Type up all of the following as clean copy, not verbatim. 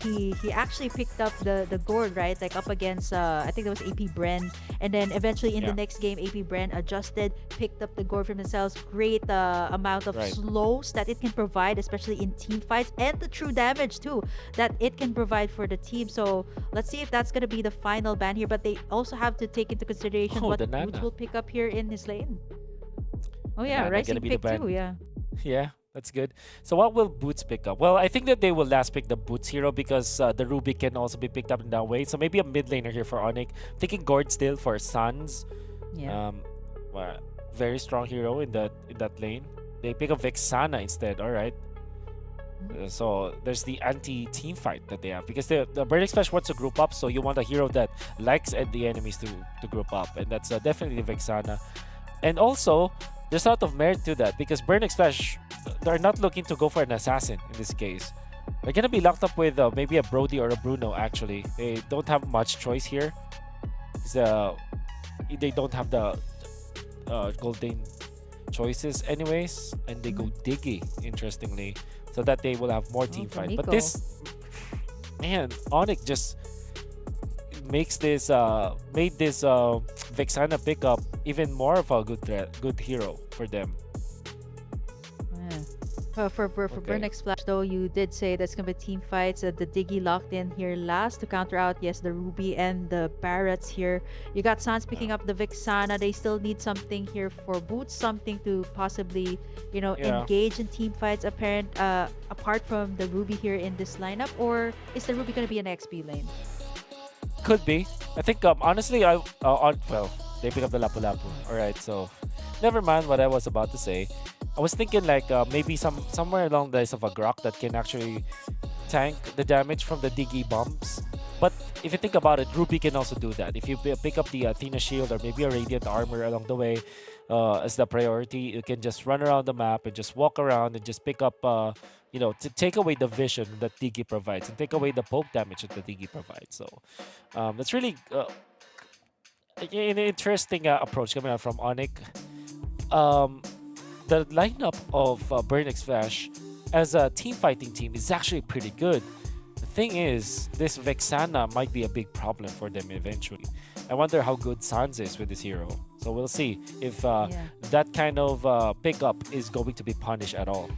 he actually picked up the gourd, right? Like up against I think that was AP Bren, and then eventually in the Yeah, next game AP Bren adjusted, picked up the gourd for themselves. Great amount of right. slows that it can provide, especially in team fights, and the true damage too that it can provide for the team. So let's see if that's gonna be the final ban here. But they also have to take into consideration Oh, what the Boots Nana. will pick up here in his lane. Oh The yeah, Nana gonna Rising be the pick too. ban. Yeah. Yeah, that's good. So what will Boots pick up? Well, I think that they will last pick the Boots hero because the Ruby can also be picked up in that way. So maybe a mid laner here for ONIC. Taking Gord still for Suns. Yeah. Um, well, very strong hero in that lane. They pick up Vexana instead. All right. So there's the anti-team fight that they have because the Burning Splash wants to group up. So you want a hero that likes the enemies to group up, and that's definitely Vexana. And also, there's a lot of merit to that because Burning Splash, they're not looking to go for an assassin in this case. They're gonna be locked up with maybe a Brody or a Bruno. Actually, they don't have much choice here. 'Cause, they don't have the golden choices anyways, and they go Diggy interestingly, so that they will have more Oh, team for fight. But Nico. this, man, ONIC just makes this made this Vexana pickup even more of a good hero for them. Yeah. For Okay. Burnex Splash though, you did say that's gonna be team fights. The Diggy locked in here last to counter out, yes, the Ruby and the Barretts here. You got Sans Yeah. picking up the Vixana. They still need something here for Boots, something to possibly, Yeah. engage in team fights. Apart from the Ruby here in this lineup, or is the Ruby gonna be an XP lane? Could be. I think honestly I on well they pick up the Lapu Lapu. All right, so never mind what I was about to say. I was thinking like maybe somewhere along the lines of a Grok that can actually tank the damage from the Diggy bombs. But if you think about it, Ruby can also do that. If you pick up the Athena shield or maybe a Radiant armor along the way as the priority, you can just run around the map and just walk around and just pick up, to take away the vision that Diggy provides and take away the poke damage that the Diggy provides. So that's really an interesting approach coming out from ONIC. Um, the lineup of Burn X Flash as a team fighting team is actually pretty good. The thing is, this Vexana might be a big problem for them eventually. I wonder how good Sans is with this hero. So we'll see if Yeah. that kind of pickup is going to be punished at all.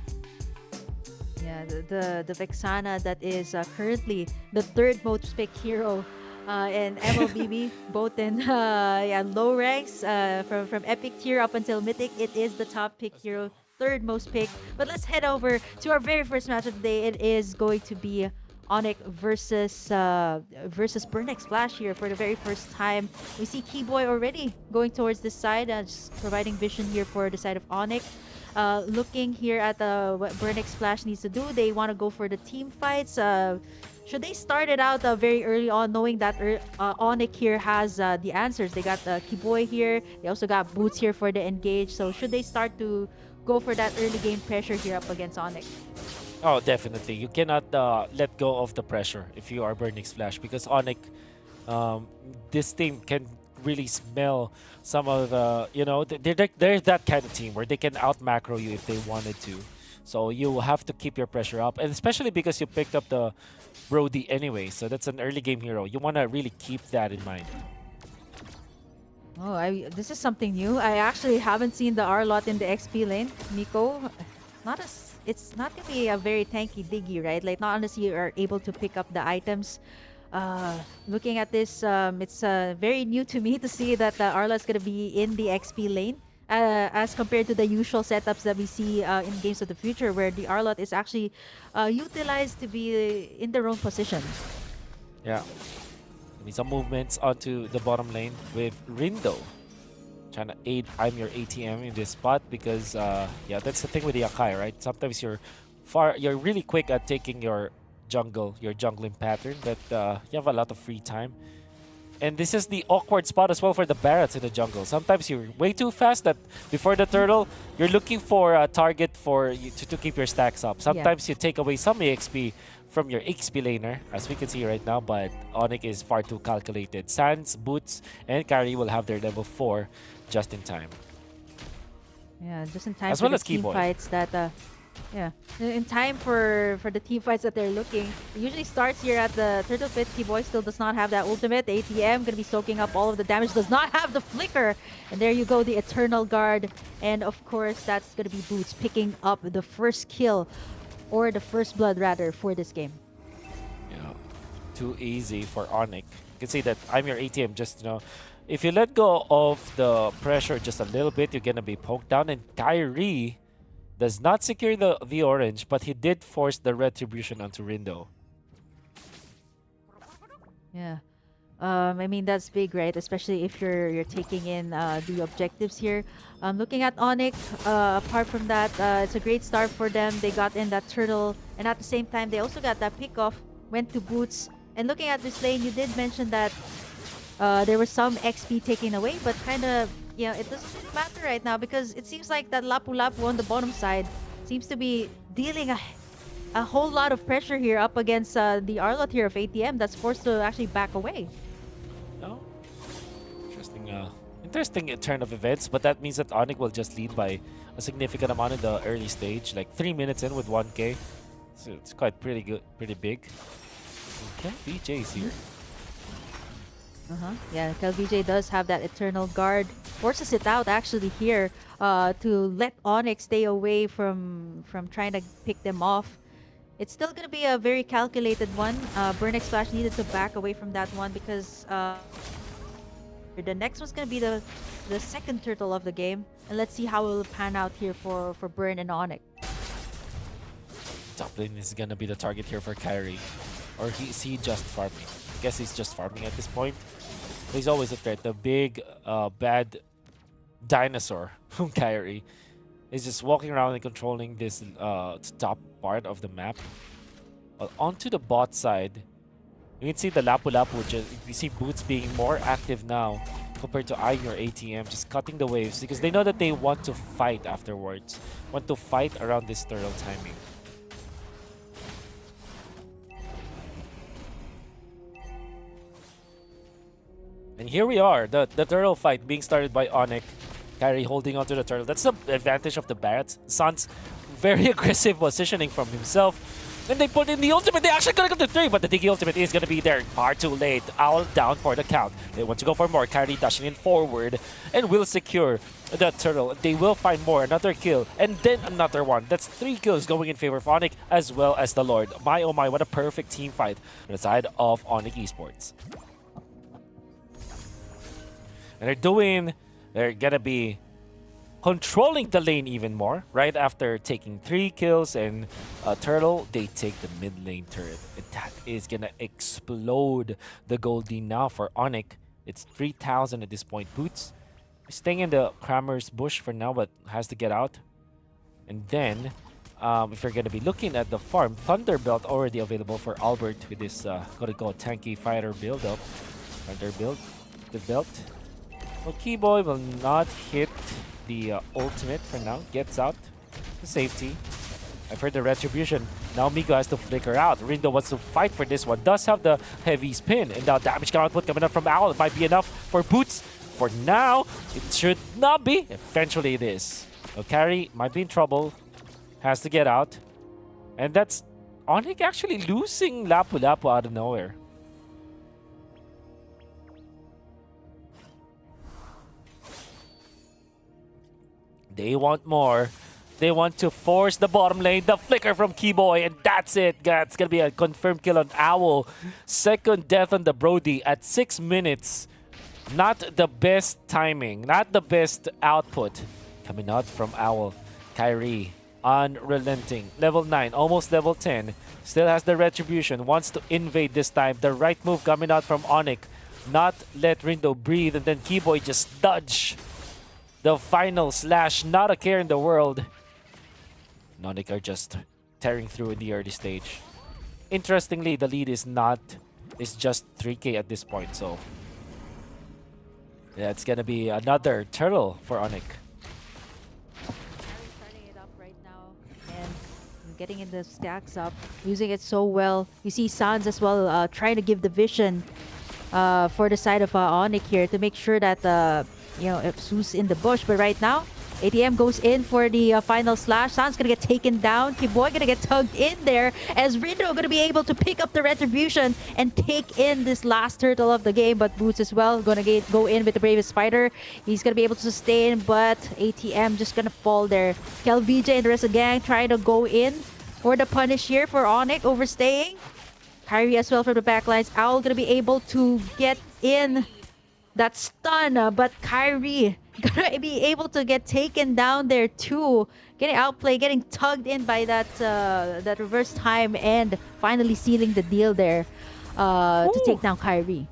Yeah, the Vexana that is currently the third most picked hero in MLBB, both in low ranks from epic tier up until mythic. It is the top pick hero, third most picked. But let's head over to our very first match of the day. It is going to be ONIC versus Burnex Splash here for the very first time. We see Keyboy already going towards this side, just providing vision here for the side of ONIC. Looking here at what Burnex Splash needs to do, they want to go for the team fights. Should they start it out very early on, knowing that ONIC here has the answers? They got Kiboy here. They also got Boots here for the engage. So should they start to go for that early game pressure here up against ONIC? Oh, definitely. You cannot let go of the pressure if you are Burning Splash because ONIC, this team can really smell some of the, they're that kind of team where they can out macro you if they wanted to. So you have to keep your pressure up, and especially because you picked up the Brody anyway, so that's an early game hero. You want to really keep that in mind. Oh, this is something new. I actually haven't seen the R-Lot in the XP lane. Nico, it's not gonna be a very tanky diggy, right? Like not unless you are able to pick up the items. Looking at this, it's very new to me to see that the Arla's gonna be in the XP lane. As compared to the usual setups that we see in games of the future, where the Arlot is actually utilized to be in their own position. Yeah. I mean, some movements onto the bottom lane with Rindo. Trying to aid I'm your ATM in this spot because, yeah, that's the thing with the Akai, right? Sometimes you're really quick at taking your jungling pattern, but you have a lot of free time. And this is the awkward spot as well for the Barretts in the jungle. Sometimes you're way too fast that before the turtle, you're looking for a target for you to keep your stacks up. Yeah. Sometimes you take away some EXP from your XP laner, as we can see right now, but ONIC is far too calculated. Sans, Boots, and Carry will have their level 4 just in time. Yeah, just in time As for well the as team Keyboy. fights that Yeah. In time for the team fights that they're looking, it usually starts here at the Turtle Pit. T-Boy still does not have that ultimate. ATM gonna be soaking up all of the damage. Does not have the flicker. And there you go, the Eternal Guard. And of course, that's gonna be Boots picking up the first kill, or the first blood rather, for this game. Yeah, too easy for ONIC. You can see that I'm your ATM. Just if you let go of the pressure just a little bit, you're gonna be poked down. And Kyrie does not secure the orange, but he did force the retribution onto Rindo. Yeah. I mean, that's big, right? Especially if you're taking in the objectives here. Looking at ONIC, apart from that, it's a great start for them. They got in that turtle, and at the same time, they also got that pickoff, went to Boots. And looking at this lane, you did mention that there was some XP taken away, but kind of, it doesn't really matter right now because it seems like that Lapu Lapu on the bottom side seems to be dealing a whole lot of pressure here up against the Arlot here of ATM that's forced to actually back away. Oh, interesting turn of events, but that means that ONIC will just lead by a significant amount in the early stage, like 3 minutes in with 1K. So it's quite pretty good, pretty big. Okay, BJ's here. Yeah, KLBJ does have that Eternal Guard. Forces it out actually here to let ONIC stay away from trying to pick them off. It's still going to be a very calculated one. Burnex Splash needed to back away from that one because the next one's going to be the second turtle of the game. And let's see how it will pan out here for Burn and ONIC. Top lane is going to be the target here for Kyrie. Or is he just farming? I guess he's just farming at this point. He's always a threat. The big, bad dinosaur from Kyrie is just walking around and controlling this top part of the map. Onto the bot side, you can see the Lapu Lapu. You see Boots being more active now compared to eyeing your ATM, just cutting the waves because they know that they want to fight afterwards. Want to fight around this turtle timing. And here we are, the turtle fight being started by ONIC. Kyrie holding onto the turtle. That's the advantage of the Barretts. Sun's very aggressive positioning from himself. Then they put in the ultimate. They actually gonna get to 3, but the Tiki ultimate is gonna be there far too late. Owl down for the count. They want to go for more. Kyrie dashing in forward and will secure the turtle. They will find more. Another kill and then another one. That's 3 kills going in favor of ONIC as well as the Lord. My oh my, what a perfect team fight on the side of ONIC Esports. And they're gonna be controlling the lane even more. Right after taking 3 kills and a turtle, they take the mid lane turret. And that is gonna explode the Goldie now for ONIC. It's 3,000 at this point. Boots staying in the Kramer's bush for now, but has to get out. And then, if you're gonna be looking at the farm, Thunderbelt already available for Albert with this tanky fighter build up. Thunder build, the belt. Well, Keyboy will not hit the ultimate for now. Gets out to safety. I've heard the retribution. Now Miko has to flicker out. Rindo wants to fight for this one. Does have the heavy spin. And now damage output coming up from Owl. It might be enough for Boots. For now, it should not be. Eventually it is. Carry might be in trouble. Has to get out. And that's ONIC actually losing Lapu Lapu out of nowhere. They want more. They want to force the bottom lane. The flicker from Keyboy, and that's it. That's going to be a confirmed kill on Owl. Second death on the Brody at 6 minutes. Not the best timing. Not the best output. Coming out from Owl. Kyrie, unrelenting. Level 9, almost level 10. Still has the retribution. Wants to invade this time. The right move coming out from ONIC. Not let Rindo breathe, and then Keyboy just dodge. The final slash, not a care in the world. ONIC are just tearing through in the early stage. Interestingly, the lead is just 3K at this point, so yeah, it's gonna be another turtle for ONIC. Starting it up right now and getting in the stacks up, using it so well. You see Sans as well trying to give the vision for the side of ONIC here to make sure that if Zeus in the bush, but right now, ATM goes in for the final slash. San's gonna get taken down. Kiboy gonna get tugged in there as Rindo gonna be able to pick up the retribution and take in this last turtle of the game. But Boots as well gonna go in with the Bravest Spider. He's gonna be able to sustain, but ATM just gonna fall there. Kel VJ and the rest of the gang trying to go in for the punish here for ONIC overstaying. Kyrie as well from the backlines. Owl gonna be able to get in that stun, but Kyrie gonna be able to get taken down there too. Getting outplayed, getting tugged in by that reverse time, and finally sealing the deal there to take down Kyrie.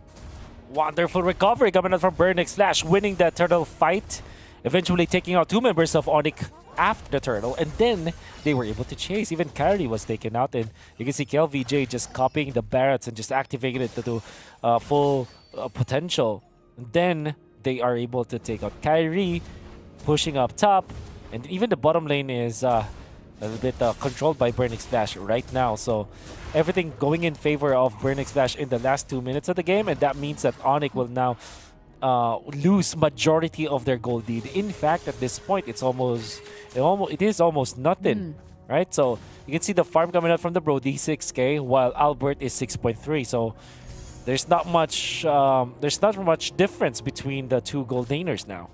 Wonderful recovery coming out from Burnix Slash, winning that turtle fight, eventually taking out 2 members of ONIC after the turtle, and then they were able to chase. Even Kyrie was taken out, and you can see KLVJ just copying the Barretts and just activating it to do full potential. And then they are able to take out Kyrie, pushing up top, and even the bottom lane is a little bit controlled by Burnix Flash right now. So everything going in favor of Burnix Flash in the last 2 minutes of the game, and that means that ONIC will now lose majority of their gold lead. In fact, at this point, it is almost nothing, right? So you can see the farm coming out from the Brody 6K, while Albert is 6.3. So there's not much difference between the 2 gold laners now.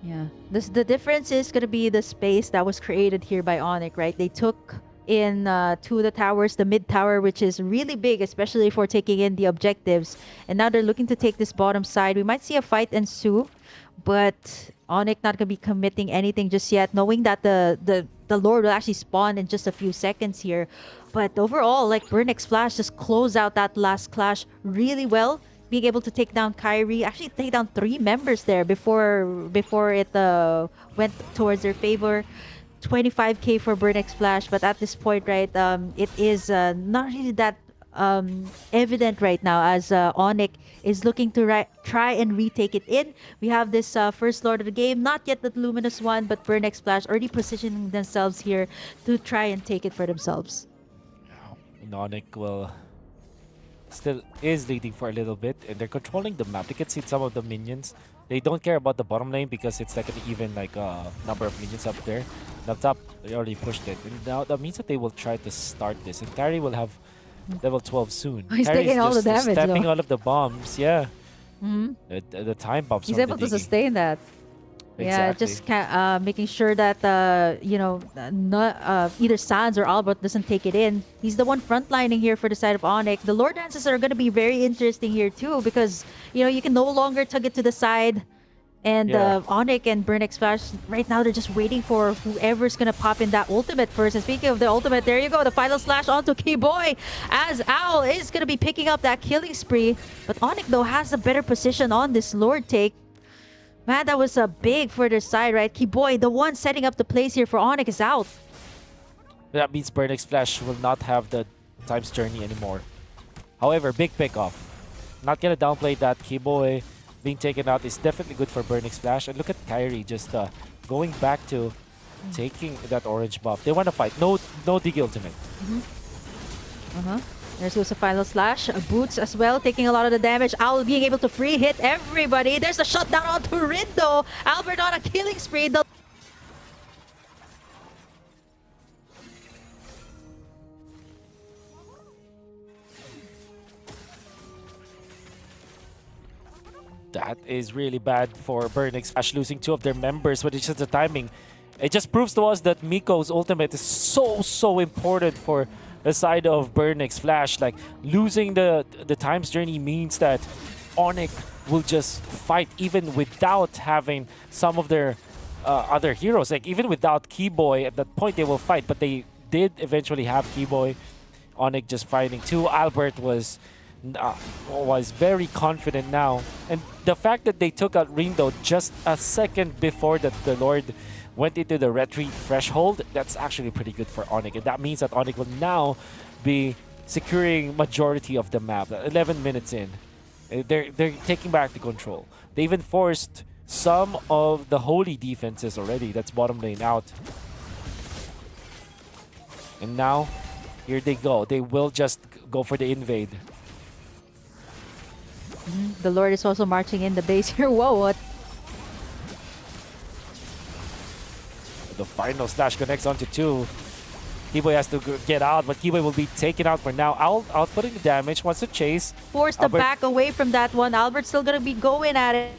Yeah, the difference is gonna be the space that was created here by ONIC, right? They took in 2 of the towers, the mid tower, which is really big, especially for taking in the objectives, and now they're looking to take this bottom side. We might see a fight ensue, but ONIC not gonna be committing anything just yet, knowing that the Lord will actually spawn in just a few seconds here. But overall, like, Burnix Flash just close out that last clash really well, being able to take down Kyrie, actually take down 3 members there before it went towards their favor. 25k for Burnix Flash, but at this point, right, it is not really that evident right now, as ONIC is looking to try and retake it in. We have this first Lord of the game, not yet the Luminous one, but Burnix Flash already positioning themselves here to try and take it for themselves. ONIC will still is leading for a little bit, and they're controlling the map. You can see some of the minions. They don't care about the bottom lane because it's like an even number of minions up there. And up top, they already pushed it. And now that means that they will try to start this. And Kyrie will have level 12 soon. He's Kyrie's taking all the just damage, stepping though. all of the bombs, yeah. The time bombs. He's from able the to Diggy. sustain that. Yeah, Exactly. just making sure that not either Sans or Albert doesn't take it in. He's the one frontlining here for the side of ONIC. The Lord dances are going to be very interesting here too, because you can no longer tug it to the side. And Yeah. ONIC and Burnix Flash, right now they're just waiting for whoever's gonna pop in that ultimate first. And speaking of the ultimate, there you go, the final slash onto Keyboy, as Owl is gonna be picking up that killing spree. But ONIC though has a better position on this Lord take. Man, that was big for their side, right? Keyboy, the one setting up the plays here for ONIC, is out. That means Burnix Flash will not have the Time's Journey anymore. However, big pickoff. Not gonna downplay that. Keyboy being taken out is definitely good for Burnix Flash. And look at Kyrie just going back to taking that orange buff. They want to fight. No Diggy ultimate. There goes the final slash. Boots as well, taking a lot of the damage. Owl being able to free hit everybody. There's a shutdown onto Rindo. Albert on a killing spree. That is really bad for Burnix Flash, losing 2 of their members, but it's just the timing. It just proves to us that Miko's ultimate is so important for the side of Burnix Flash. Like, losing the Time's Journey means that ONIC will just fight even without having some of their other heroes. Like, even without Keyboy, at that point they will fight, but they did eventually have Keyboy. ONIC just fighting too. Albert was very confident now. And the fact that they took out Rindo just a second before the Lord went into the retreat threshold, that's actually pretty good for ONIC. And that means that ONIC will now be securing majority of the map. 11 minutes in, they're taking back the control. They even forced some of the holy defenses already. That's bottom lane out. And now, here they go. They will just go for the invade. The Lord is also marching in the base here. Whoa, what? the final slash connects onto 2. Kiboy has to get out, but Kiboy will be taken out for now. Outputting the damage, wants to chase. Force the back away from that one. Albert's still gonna be going at it.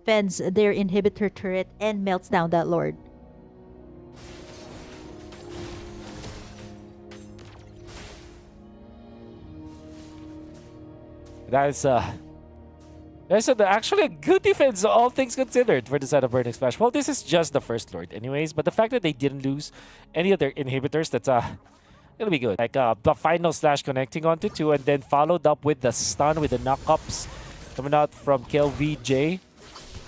Fends their inhibitor turret and melts down that Lord. That's actually a good defense, all things considered, for the side of Burning Splash. Well, this is just the first Lord anyways, but the fact that they didn't lose any of their inhibitors, that's gonna be good. Like the final slash connecting onto 2 and then followed up with the stun with the knockups coming out from KLVJ.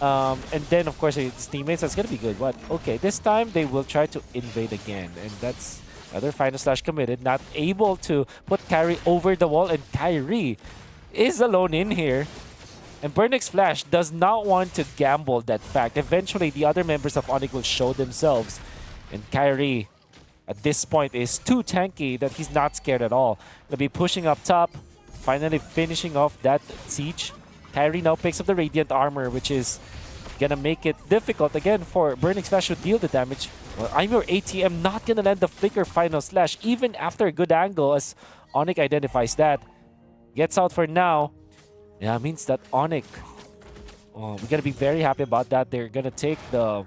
And then, of course, his teammates, that's gonna be good. But okay, this time they will try to invade again, and that's another final slash committed, not able to put Kyrie over the wall, and Kyrie is alone in here. And Burnix Flash does not want to gamble that fact. Eventually, the other members of ONIC will show themselves. And Kyrie, at this point, is too tanky that he's not scared at all. Gonna be pushing up top, finally finishing off that siege. Kyrie now picks up the Radiant Armor, which is gonna make it difficult again for Burnix Flash to deal the damage. Well, I'm your ATM not gonna land the Flicker final slash, even after a good angle, as ONIC identifies that. Gets out for now. Yeah, it means that ONIC, we're gonna be very happy about that. They're gonna take the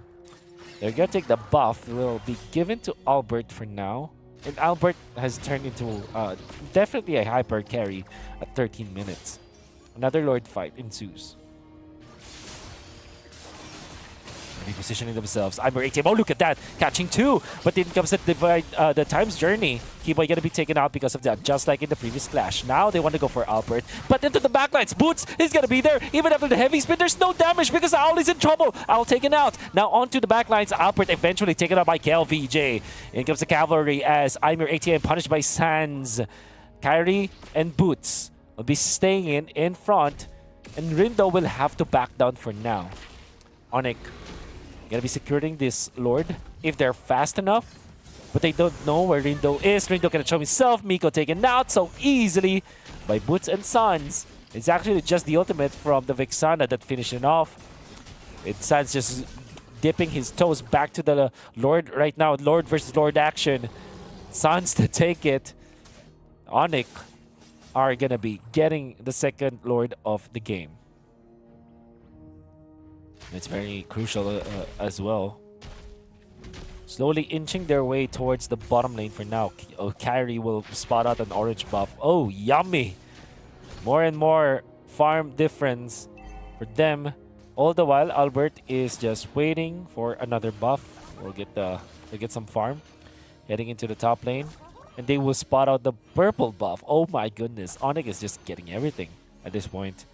buff. It will be given to Albert for now, and Albert has turned into definitely a hyper carry at 13 minutes. Another Lord fight ensues. Repositioning themselves. I'm ATM. Oh, look at that. Catching 2. But then comes the time's journey. Kiboy gonna be taken out because of that, just like in the previous clash. Now they want to go for Albert. But into the backlines. Boots is gonna be there. Even after the heavy spin, there's no damage because Owl is in trouble. Owl taken out. Now onto the backlines. Albert eventually taken out by KLVJ. In comes the cavalry as I'm your ATM punished by Sands. Kyrie and Boots will be staying in front. And Rindo will have to back down for now. ONIC gonna be securing this Lord if they're fast enough, but they don't know where Rindo is. Rindo gonna show himself. Miko taken out so easily by Boots and Sons. It's actually just the ultimate from the Vexana that finished it off. It's Sons just dipping his toes back to the Lord right now. Lord versus Lord action. Sons to take it. ONIC are gonna be getting the second Lord of the game. It's very crucial as well. Slowly inching their way towards the bottom lane for now. Kyrie will spot out an orange buff. Oh, yummy! More and more farm difference for them. All the while, Albert is just waiting for another buff. We'll get some farm. Heading into the top lane. And they will spot out the purple buff. Oh my goodness. ONIC is just getting everything at this point.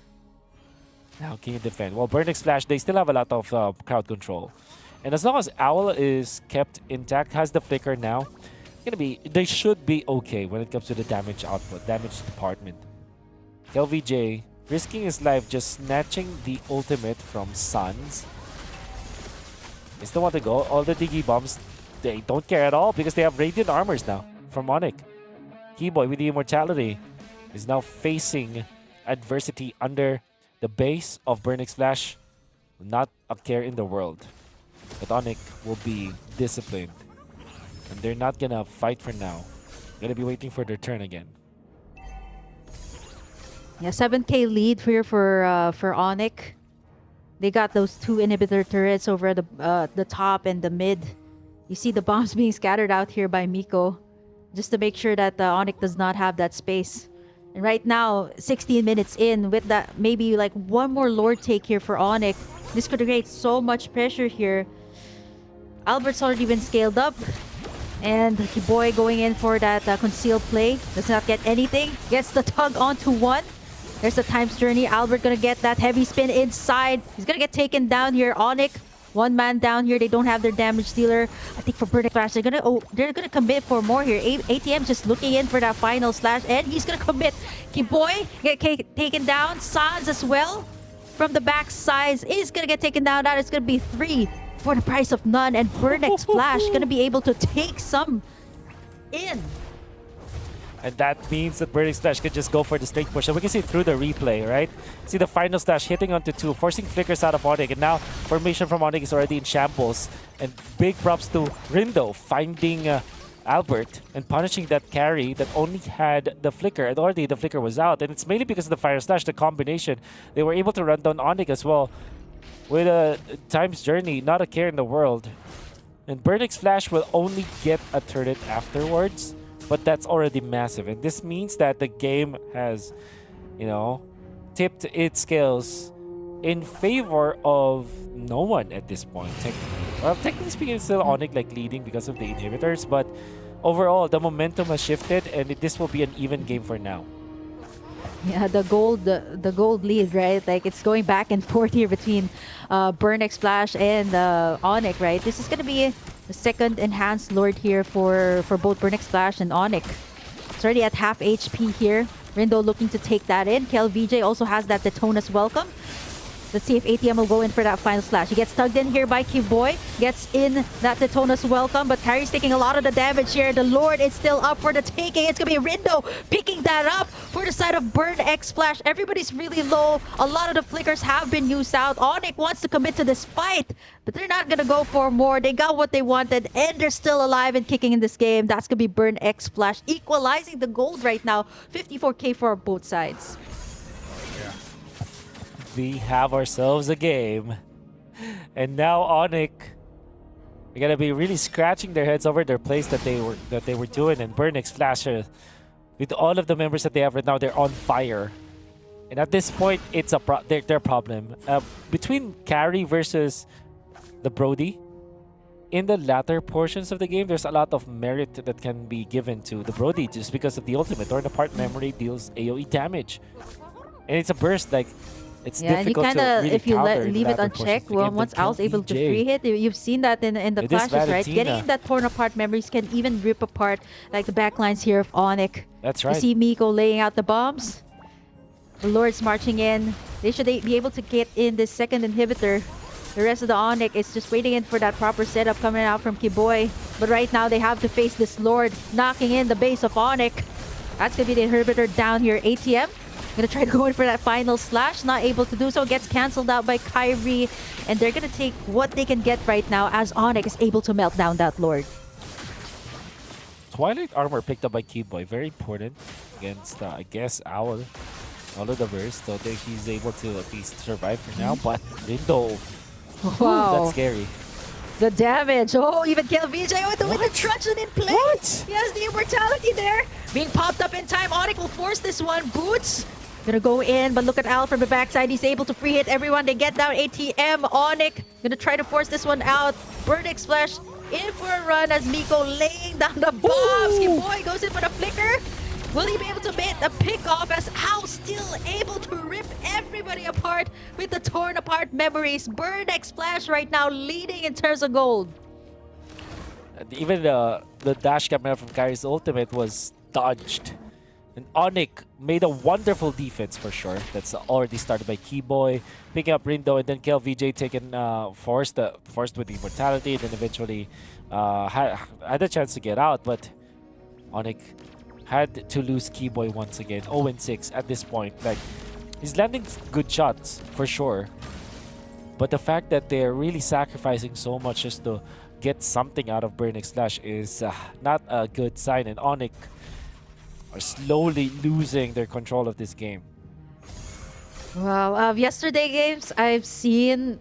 Now can you defend? Well, Burnix Flash, they still have a lot of crowd control. And as long as Owl is kept intact, has the flicker now, they should be okay when it comes to the damage output, damage department. LVJ risking his life, just snatching the ultimate from Suns. They still want to go. All the Diggy bombs, they don't care at all because they have Radiant Armors now from ONIC. Keyboy with the Immortality is now facing adversity under the base of Burnix Flash. Not a care in the world. But ONIC will be disciplined. And they're not gonna fight for now. Gonna be waiting for their turn again. Yeah, 7K lead for ONIC. They got those 2 inhibitor turrets over the top and the mid. You see the bombs being scattered out here by Miko, just to make sure that ONIC does not have that space. And right now, 16 minutes in, with that maybe like one more Lord take here for ONIC, this could create so much pressure here. Albert's already been scaled up. And Kiboy going in for that concealed play. Does not get anything. Gets the tug onto 1. There's the time's journey. Albert gonna get that heavy spin inside. He's gonna get taken down here. ONIC, 1 man down here. They don't have their damage dealer. I think for Burnix Flash, they're gonna commit for more here. ATM just looking in for that final slash, and he's gonna commit. Kiboy get taken down. Sans as well from the back side is gonna get taken down. That is gonna be 3 for the price of none, and Burnix Flash gonna be able to take some in. And that means that Burning Splash can just go for the straight push. And we can see it through the replay, right? See the final slash hitting onto 2, forcing flickers out of ONIC. And now formation from ONIC is already in shambles. And big props to Rindo finding Albert and punishing that carry that only had the flicker. And already the flicker was out. And it's mainly because of the fire slash, the combination. They were able to run down ONIC as well. With a time's journey, not a care in the world. And Burnix Flash will only get a turret afterwards. But that's already massive, and this means that the game has, you know, tipped its scales in favor of no one at this point. Well, technically speaking, it's still ONIC like leading because of the inhibitors, but overall, the momentum has shifted, and this will be an even game for now. Yeah, the gold lead, right? Like it's going back and forth here between Burnex Splash and ONIC, right? This is gonna be the second enhanced Lord here for both Burnex Splash and ONIC. It's already at half HP here. Rindo looking to take that in. KelVJ also has that Detona's Welcome. Let's see if ATM will go in for that final slash. He gets tugged in here by Kiboy. Gets in that Detona's Welcome, but Carrie's taking a lot of the damage here. The Lord is still up for the taking. It's going to be Rindo picking that up for the side of Burn X Splash. Everybody's really low. A lot of the flickers have been used out. ONIC wants to commit to this fight, but they're not going to go for more. They got what they wanted, and they're still alive and kicking in this game. That's going to be Burn X Splash, equalizing the gold right now. 54k for both sides. We have ourselves a game. And now ONIC are gonna be really scratching their heads over their plays that they were doing, and Burnix Flash, with all of the members that they have right now, they're on fire. And at this point, it's their problem. Between carry versus the Brody, in the latter portions of the game, there's a lot of merit that can be given to the Brody just because of the ultimate. Torn Apart Memory deals AoE damage. And it's a burst, like, it's difficult and you to really if you counter leave it unchecked, well, once Al's able to free hit, you've seen that in the flashes, right? Getting in that torn apart memories can even rip apart like the backlines here of ONIC. That's right. You see Miko laying out the bombs. The Lord's marching in. They should be able to get in this second inhibitor. The rest of the ONIC is just waiting in for that proper setup coming out from Kiboy. But right now they have to face this Lord knocking in the base of ONIC. That's gonna be the inhibitor down here. ATM gonna try to go in for that final slash, not able to do so, gets cancelled out by Kyrie, and they're gonna take what they can get right now as ONIC is able to melt down that Lord. Twilight Armor picked up by Kiboy, very important against, I guess, Owl of the Burst, so he's able to at least survive for now, but Rindo, wow, that's scary. The damage, oh, even KelVJ with the Truncheon in play. What? He has the immortality there, being popped up in time. ONIC will force this one. Boots gonna go in, but look at Al from the backside. He's able to free hit everyone. They get down ATM. ONIC gonna try to force this one out. Burnix Splash in for a run as Miko laying down the bombs. Kiboy goes in for the flicker. Will he be able to make a pick off as Al still able to rip everybody apart with the torn apart memories? Burnix Splash right now leading in terms of gold. And even the dash camera from Kyrie's ultimate was dodged. And ONIC made a wonderful defense for sure. That's already started by Kiboy, picking up Rindo, and then KelVJ taken forced with the immortality, and then eventually had a chance to get out, but ONIC had to lose Kiboy once again. 0-6 at this point. Like, he's landing good shots for sure, but the fact that they're really sacrificing so much just to get something out of Burnix Flash is not a good sign, and ONIC are slowly losing their control of this game. Wow, yesterday games I've seen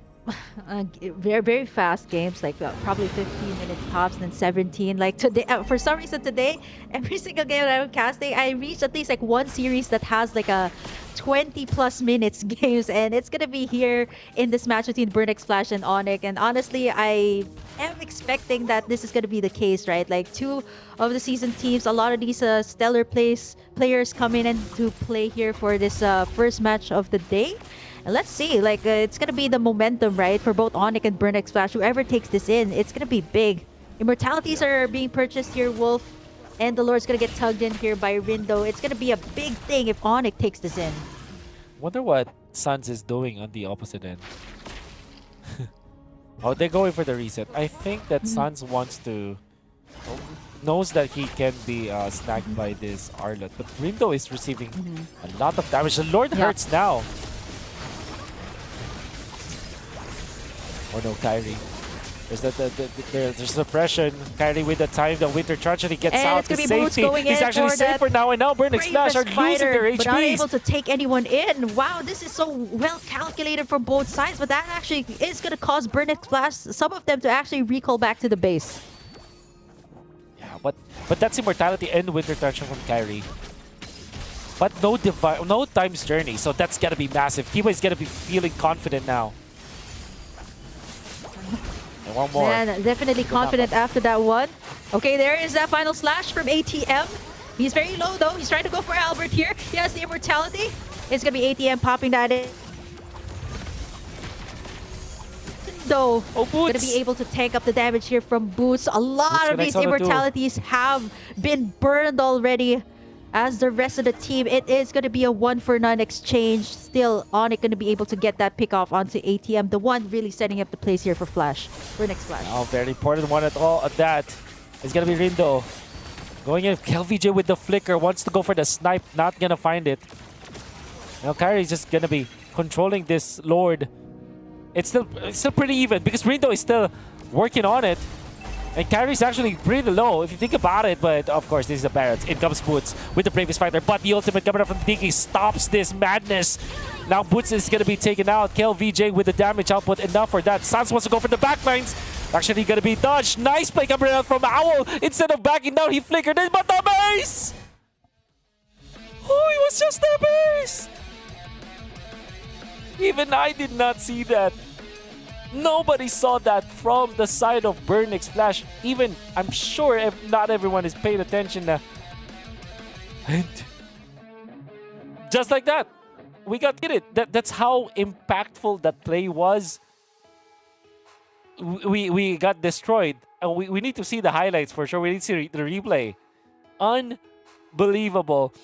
very, very fast games, like probably 15 minutes tops, then 17. Like today, for some reason today, every single game that I'm casting, I reached at least like one series that has like a 20 plus minutes games, and it's gonna be here in this match between Burnix Flash and ONIC. And honestly, I am expecting that this is gonna be the case, right? Like two of the season teams, a lot of these stellar players come in and to play here for this first match of the day. And let's see, like it's gonna be the momentum, right, for both ONIC and Burnix Flash. Whoever takes this in, it's gonna be big. Immortalities are being purchased here, Wolf, and the Lord's gonna get tugged in here by Rindo. It's gonna be a big thing if ONIC takes this in. Wonder what Suns is doing on the opposite end. Oh, they're going for the reset. I think that Suns wants to knows that he can be snagged by this Arlot. But Rindo is receiving a lot of damage. The Lord hurts now. Oh no, Kyrie. There's suppression. Kyrie with the time, the Winter Tragedy gets And out it's to gonna be Boots safety. going He's in actually for safer now, and now Burn and Splash are bravest losing their fighter, but not able HPs. to take anyone in. Wow, this is so well calculated from both sides, but that actually is going to cause Burn and Splash, some of them, to actually recall back to the base. Yeah, but that's Immortality and Winter Tragedy from Kyrie. But no Time's Journey, so that's gonna be massive. Kiba is gonna be feeling confident now. And one more. Man, definitely confident after that one. Okay, there is that final slash from ATM. He's very low though. He's trying to go for Albert here. He has the Immortality. It's gonna be ATM popping that in. Though, Oh, gonna Boots! be able to tank up the damage here from Boots. A lot of these connects on the two. Immortalities have been burned already. As the rest of the team, it is going to be a 1-for-9 exchange. Still, ONIC going to be able to get that pick off onto ATM. The one really setting up the place here for Flash. For next Flash. Oh, very important one at all. At that is gonna be Rindo. Going in, KelVJ with the flicker. Wants to go for the snipe. Not gonna find it. Now Kyrie's just gonna be controlling this Lord. It's still pretty even because Rindo is still working on it. And Kyrie's actually pretty low if you think about it, but of course this is the Barrett. In comes Boots with the bravest fighter, but the ultimate coming up from Dinky stops this madness. Now Boots is gonna be taken out. KelVJ with the damage output enough for that. Sans wants to go for the backlines. Actually gonna be dodged. Nice play coming out from Owl. Instead of backing down, he flickered in, but the base! Oh, it was just the base! Even I did not see that. Nobody saw that from the side of Burnix Flash. Even, I'm sure not everyone is paying attention now. And just like that, we got it. That's how impactful that play was. We got destroyed. We need to see the highlights for sure. We need to see the replay. Unbelievable.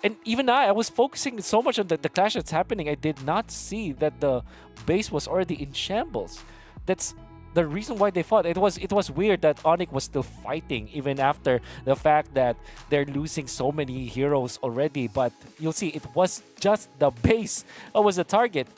And even I was focusing so much on the clash that's happening. I did not see that the base was already in shambles. That's the reason why they fought. It was weird that ONIC was still fighting even after the fact that they're losing so many heroes already. But you'll see, it was just the base that was the target.